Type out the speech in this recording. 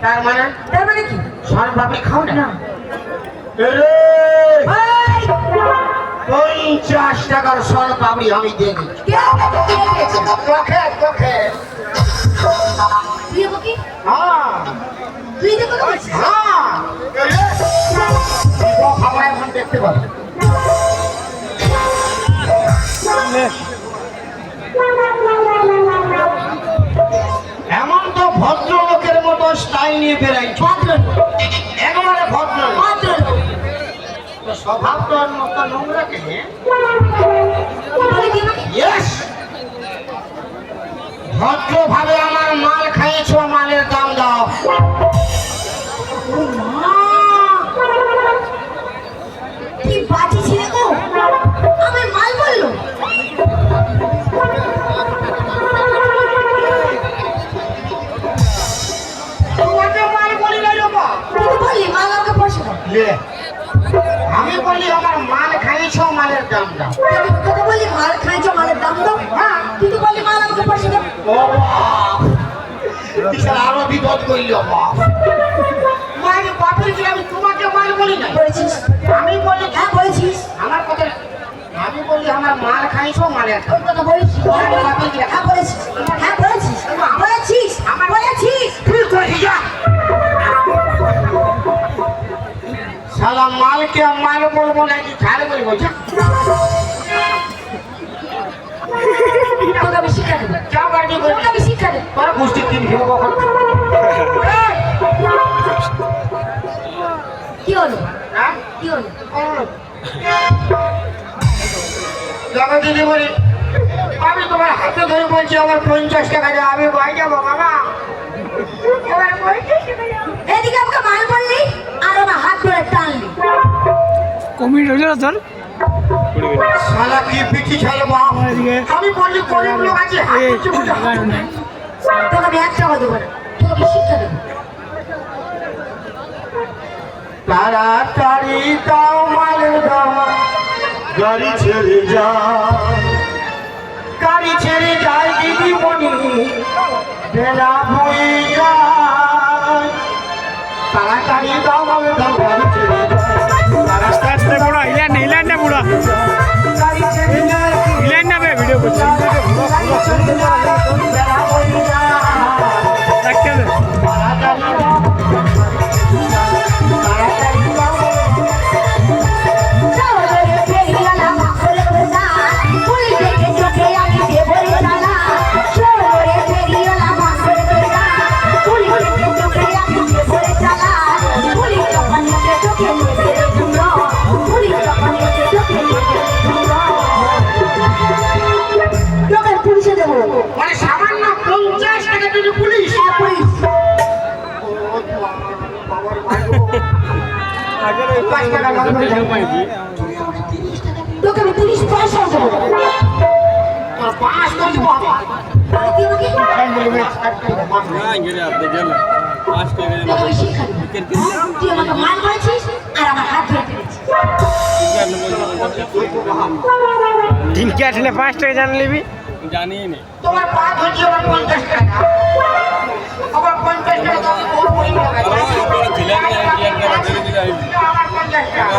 তার মানে কি? সর পাপড়ি খাও না। 50 টাকার সর পাপড়ি আমি দিয়ে দিচ্ছি। দেখতে পাবো এমন তো ভদ্রলোকের মতো স্টাইল নিয়ে বেড়াই। একেবারে ভদ্র স্বভাব তো মতো নোংরা কেনে। ভদ্রভাবে আমার মাল খাইয়েছো, মালের দাম দাও। কি বাজে ছেলে গো, আমার মাল বললো। আমি বলি আমার মাল খাইছো, মালের দাম দাও। তোকে বলি মাল খাইছো, মালের দাম দাও। হ্যাঁ, কিন্তু বলি মাল আমাকে পয়সা দাও। আরো বিপদ করল। বাপের কি আমি তোমাকে মাল বলি না? বলেছিস? আমি বলি হ্যাঁ বলেছিস। আমার কথা আমি বলি আমার মাল খাইছো, মালের তোর কথা বলেছিস? হ্যাঁ বলেছিস। হ্যাঁ বলেছিস। বলেছিস আমার বলেছিস। তুই কই যা শালা মালকে মাল বলবো নাকি ছাড় বলবো? যা তোকে আমি শিক্ষা দেবো। যা বাড়ি করে তোকে আমি শিক্ষা দেবো। তোর গোষ্ঠী তিন খেলো কখন? কি হলো? হ্যাঁ কি হলো? যাবে দিদি বলি আমি তোমার হাতে ধরে বলছি আমার 50 টাকা দাও, আমি বাড়ি যাবো বাবা। এবার এদিকে আমাকে মাল বললি আর আমার হাত ধরে টানলি। কমিট হয়েছে না তোর? শালা কি পিঠি খেলো বাপ। আমি বললি গরিব লোক আছে তোকে আমি 1 টাকা দেবো না, তোকে আমি শিক্ষা দেবো। তাড়াতাড়ি দাও মালের দাম, গাড়ি ছেড়ে যায়, গাড়ি ছেড়ে যায় দিদি মনি, বেলা বয়ে যায়। তাড়াতাড়ি দাও মালের দাম, গাড়ি ছেড়ে যায়, আস্তে আস্তে বুড়া ইলান না বুড়া গাড়ি ছেড়ে যায়, ইলান না ভিডিও করছি বেলা বয়ে যায়। দেখতে দে তাড়াতাড়ি দাও, তাড়াতাড়ি দাও। পুলিশে দেবো। মানে সামান্য 50 টাকা দিলে পুলিশ? পুলিশ তোকে আমি 30 পয়সা দেবো। তোর 5 করে দিব আমি। তুই আমাকে তুই আমাকে মাল বলেছিস আর আমার হাত ধরে ফেলেছিস। তিন কে আসলে 5 টাকা জান লিবি জানি না তোমার 5 হচ্ছে আমার 50 টাকা। আবার 50 টাকা তো আমি বড় বড় লাগাই। আমার 50 টাকা।